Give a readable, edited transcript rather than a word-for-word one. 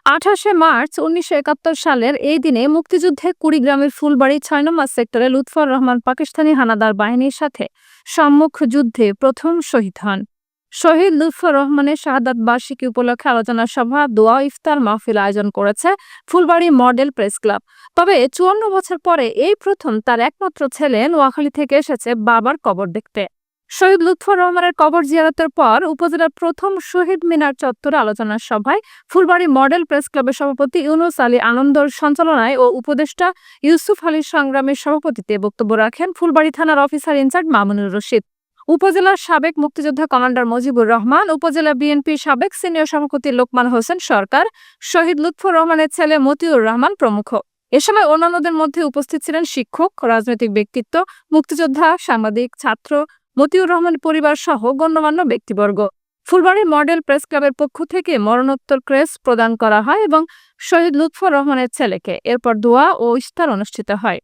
২৮শে March ১৯৭১ সালের এই দিনে মুক্তিযুদ্ধে কুড়িগ্রামের ফুলবাড়ী ৬ নম্বর সেক্টরে লুৎফর রহমান পাকিস্তানি হানাদার বাহিনীর সাথে সম্মুখ যুদ্ধে প্রথম শহীদ হন। শহীদ লুৎফর রহমানের শাহাদাত বার্ষিকী উপলক্ষে আলোচনা সভা, দোয়া ও ইফতার মাহফিল আয়োজন করেছে ফুলবাড়ী মডেল প্রেস ক্লাব। তবে ৫৪ বছর পরে এই প্রথম তার একমাত্র ছেলে নোয়াখালী থেকে এসেছে বাবার কবর দেখতে। শহীদ লুৎফর রহমানের কবর জিয়ারতের পর উপজেলার প্রথম শহীদ মিনার চত্বরে আলোচনা সভায় ফুলবাড়ী মডেল প্রেস ক্লাবের সভাপতি ইউনুস আলী আনন্দর সঞ্চালনায় ও উপদেষ্টা ইউসুফ আলী সংগ্রামের সভাপতিত্বে বক্তব্য রাখেন ফুলবাড়ী থানার অফিসার ইনচার্জ মামুনুর রশিদ, উপজেলার সাবেক মুক্তিযোদ্ধা কমান্ডার মুজিবুর রহমান, উপজেলা বিএনপির সাবেক সিনিয়র সভাপতি লোকমান হোসেন সরকার, শহীদ লুৎফর রহমানের ছেলে মতিউর রহমান প্রমুখ। এ সময় অন্যান্যদের মধ্যে উপস্থিত ছিলেন শিক্ষক, রাজনৈতিক ব্যক্তিত্ব, মুক্তিযোদ্ধা, সাংবাদিক, ছাত্র, মতিউর রহমান পরিবার সহ গণ্যমান্য ব্যক্তিবর্গ। ফুলবাড়ী মডেল প্রেস ক্লাবের পক্ষ থেকে মরণোত্তর ক্রেস্ট প্রদান করা হয় এবং শহীদ লুৎফর রহমানের ছেলেকে এরপর দোয়া ও ইফতার অনুষ্ঠিত হয়।